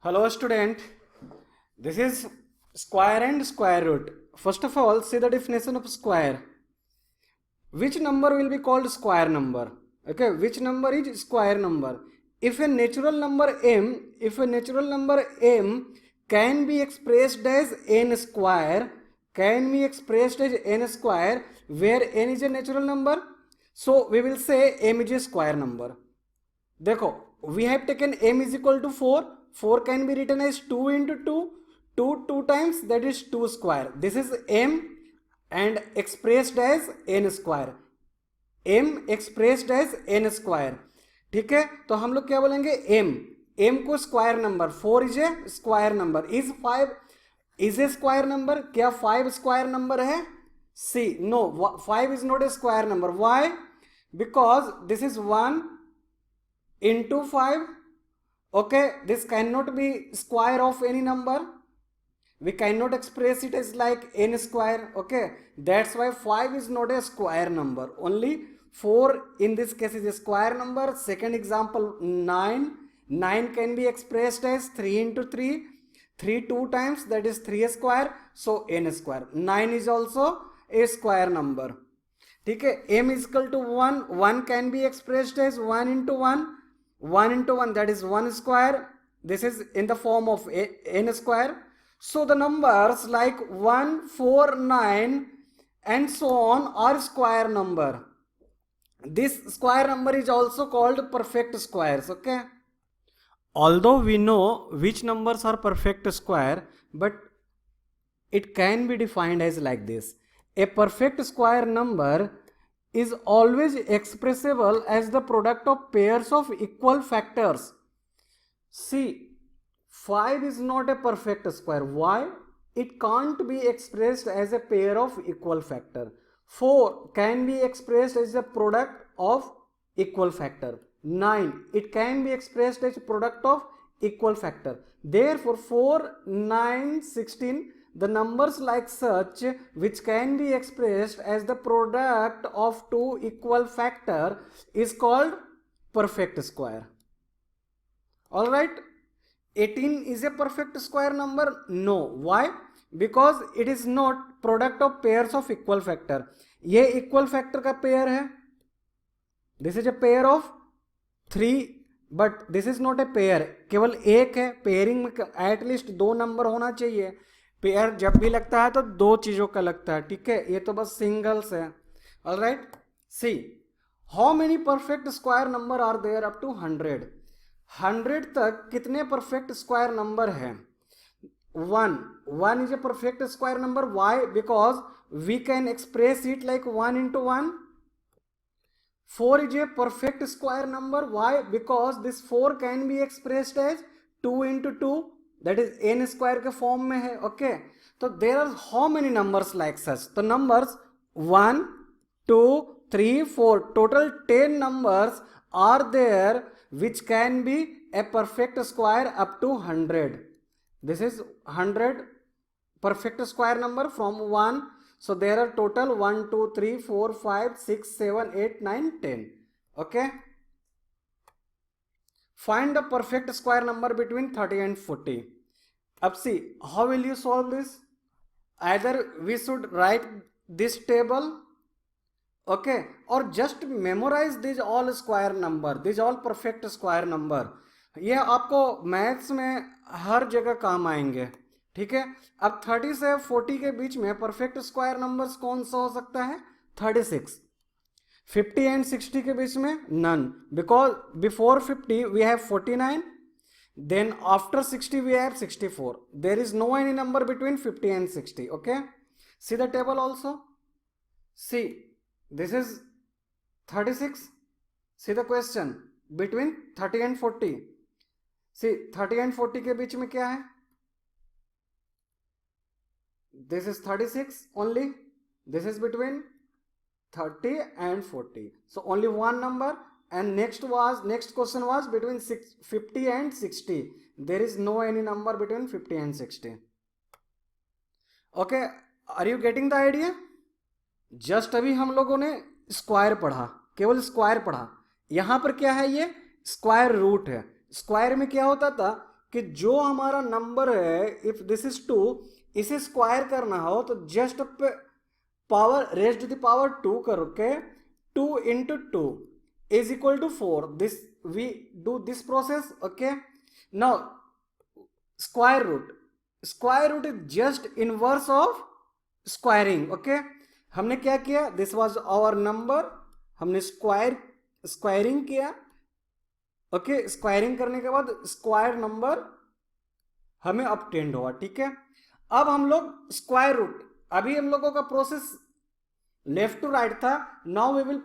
Hello student, this is square and square root. First of all, see the definition of square. Which number will be called square number? Okay, which number is square number? If a natural number m can be expressed as n square, where n is a natural number, so we will say m is a square number. देखो, we have taken m is equal to 4 can be written as 2 into 2 times, that is 2 square. This is m and expressed as n square, ठीक है. तो हम लोग क्या बोलेंगे, m को square number, 4 is a square number, is 5 is a square number. क्या 5 square number है? See no, 5 is not a square number. Why? Because this is 1 into 5. Okay, this cannot be square of any number. We cannot express it as like n square. Okay, that's why 5 is not a square number. Only 4 in this case is a square number. Second example, 9 can be expressed as 3 into 3 2 times, that is 3 square, so n square. 9 is also a square number. ठीक है. m is equal to 1 can be expressed as 1 into 1, that is 1 square. This is in the form of n square. So the numbers like 1, 4, 9 and so on are square number. This square number is also called perfect squares. Okay, although we know which numbers are perfect square, but it can be defined as like this. A perfect square number is always expressible as the product of pairs of equal factors. See, 5 is not a perfect square. Why? It can't be expressed as a pair of equal factor. 4 can be expressed as a product of equal factor. 9, it can be expressed as a product of equal factor. Therefore, 4, 9, 16, the numbers like such which can be expressed as the product of two equal factor is called perfect square. All right. 18 is a perfect square number? No. Why? Because it is not product of pairs of equal factor. ये equal factor का pair है. This is a pair of 3, but this is not a pair. केवल एक है. Pairing में at least 2 number होना चाहिए. Pair जब भी लगता है तो 2 चीजों का लगता है. ठीक है, ये तो बस सिंगल्स है. Alright, see how many perfect square number are there up to 100 तक कितने परफेक्ट स्क्वायर नंबर है? 1 is a perfect square number. Why? Because we can express it like 1 into 1. 4 is a perfect square number. Why? Because this 4 can be expressed as 2 into 2, that is n square के form में है. Okay, तो there are how many numbers like such? तो numbers 1, 2, 3, 4, total 10 numbers are there which can be a perfect square up to 100. This is 100 perfect square number from 1. So there are total 1, 2, 3, 4, 5, 6, 7, 8, 9, 10. Okay, find the perfect square number between 30 and 40. Up, see, how will you solve this? Either we should write this table, okay, or just memorize these all square number, these all perfect square number. ये आपको maths में हर जगह काम आएंगे. ठीक है. अब 30 से 40 के बीच में परफेक्ट स्क्वायर नंबर्स कौन सा हो सकता है? 36. 50 and 60 के बीच में none, because before 50 we have 49, then after 60 we have 64. There is no any number between 50 and 60. Okay, see the table also. See, this is 36. See the question between 30 and 40. See, 30 and 40 के बीच में क्या है? This is 36 only. This is between 30 and 40. So only one number. And next question was between 50 and 60. There is no any number between 50 and 60. Okay, are you getting the idea? Just अभी हम लोगों ने square पढ़ा, केवल square पढ़ा. यहां पर क्या है? ये स्क्वायर रूट है. स्क्वायर में क्या होता था कि जो हमारा नंबर है इफ दिस इज 2, इसे स्क्वायर करना हो तो just power raised to the power 2 करके 2 into 2 is equal to 4. This we do this process. Okay, now square root is just inverse of squaring. Okay, हमने क्या किया, दिस वाज आवर नंबर, हमने squaring किया. Okay, squaring करने के बाद square number हमें ऑब्टेन्ड हुआ. ठीक है, अब हम लोग स्क्वायर रूट, अभी हम लोगों का प्रोसेस लेफ्ट टू राइट था. Now we will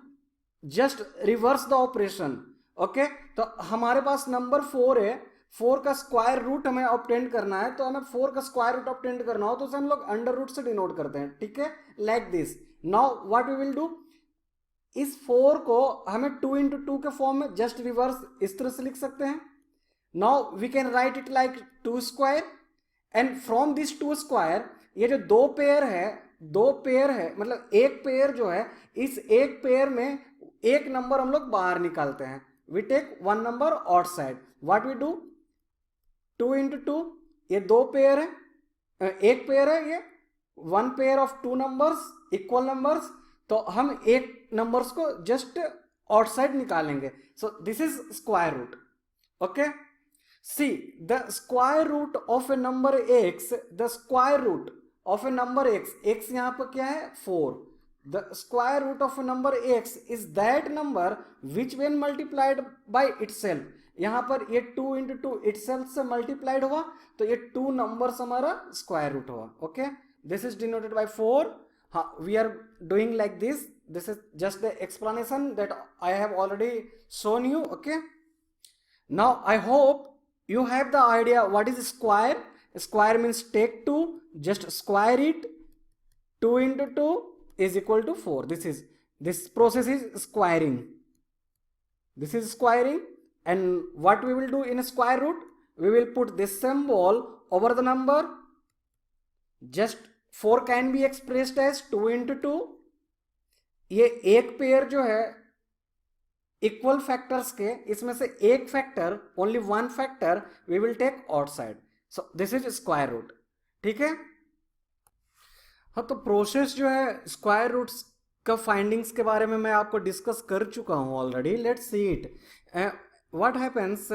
just reverse the operation. Okay, तो हमारे पास नंबर 4 है, 4 का स्क्वायर रूट हमें ऑब्टेंड करना है. तो हमें 4 का स्क्वायर रूट ऑब्टेंड करना हो तो उसे हम लोग अंडर रूट से डिनोट करते हैं. ठीक है, like this. Now what we will do, इस 4 को हमें 2 into 2 के फॉर्म में जस्ट रिवर्स इस तरह से लिख सकते हैं. Now we can write it like 2 square and from this 2 square, ये जो दो पेयर है मतलब एक पेयर जो है, इस एक पेयर में एक नंबर हम लोग बाहर निकालते हैं. We take one number outside. What we do, 2 into 2, ये दो पेयर है, एक पेयर है, ये one pair of 2 numbers equal numbers. तो हम एक नंबर्स को जस्ट आउटसाइड निकालेंगे. So this is square root. Okay, see the square root of a number x, the square root of a number x यहां पर क्या है 4. The square root of a number x is that number which when multiplied by itself. यहां पर ये 2 into 2 itself से multiplied हुआ तो ये 2 नंबर्स हमारा स्क्वायर रूट हुआ. Okay, this is denoted by 4. We are doing like this. This is just the explanation that I have already shown you. Okay, now I hope you have the idea what is square. Square means take 2, just square it. 2 into 2 is equal to 4. This process is squaring. This is squaring. And what we will do in a square root, we will put this symbol over the number. Just 4 can be expressed as 2 into 2. ये एक pair जो है equal factors के, इसमें से एक factor, only one factor we will take outside. So this is square root. ठीक है, हाँ, तो प्रोसेस जो है स्क्वायर रूट्स का फाइंडिंग्स के बारे में मैं आपको डिस्कस कर चुका हूं already. Let's see it. What happens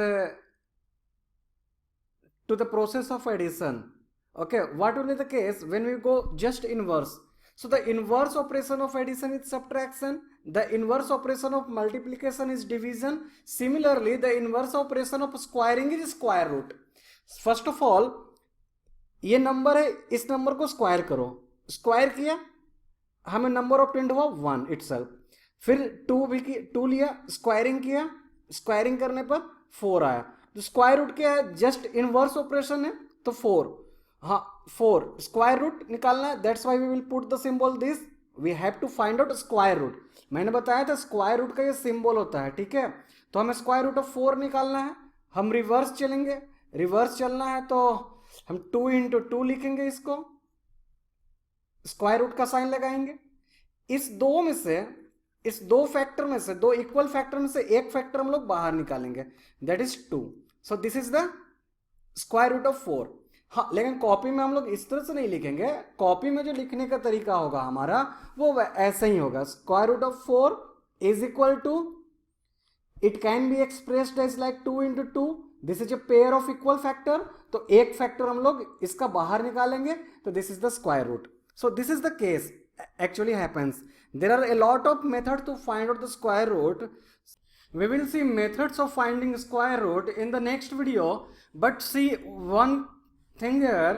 to the process of addition. Okay, what will be the case when we go just inverse? So the inverse operation of addition is subtraction. The inverse operation of multiplication is division. Similarly, the inverse operation of squaring is square root. First of all, ये number है, इस number को square करो. Square किया, हमें number obtained हुआ 1 itself. फिर 2 लिया, स्क्वायरिंग किया, स्क्वायरिंग करने पर 4 आया. तो स्क्वायर रूट क्या है, जस्ट इनवर्स ऑपरेशन है, तो 4. हाँ, 4 स्क्वायर रूट निकालना है. That's why we will put the symbol this. We have to find out square root. मैंने बताया था स्क्वायर रूट का ये सिंबल होता है. ठीक है, तो हमें स्क्वायर रूट ऑफ 4 निकालना है. हम रिवर्स चलेंगे, रिवर्स चलना है तो हम 2 into 2 लिखेंगे, इसको स्क्वायर रूट का साइन लगाएंगे. इस दो फैक्टर में से, दो इक्वल फैक्टर में से एक फैक्टर हम लोग बाहर निकालेंगे, that is 2. So this is the square root of 4. हाँ, लेकिन कॉपी में हम लोग इस तरह से नहीं लिखेंगे. कॉपी में जो लिखने का तरीका होगा हमारा वो ऐसा ही होगा. Square root of 4 is equal to, it can be expressed as like 2 into 2. This is a pair of equal factor. तो एक फैक्टर हम लोग इसका बाहर निकालेंगे, तो this is the square root. So this is the case actually happens. There are a lot of methods to find out the square root. We will see methods of finding square root in the next video. But see one thing here,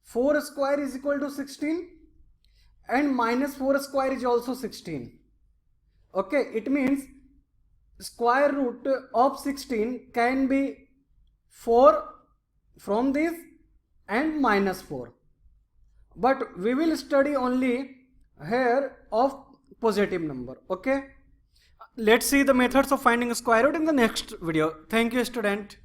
4 square is equal to 16 and minus 4 square is also 16. Okay, it means square root of 16 can be 4 from this and minus 4. But we will study only here of positive number. Okay, let's see the methods of finding square root in the next video. Thank you, student.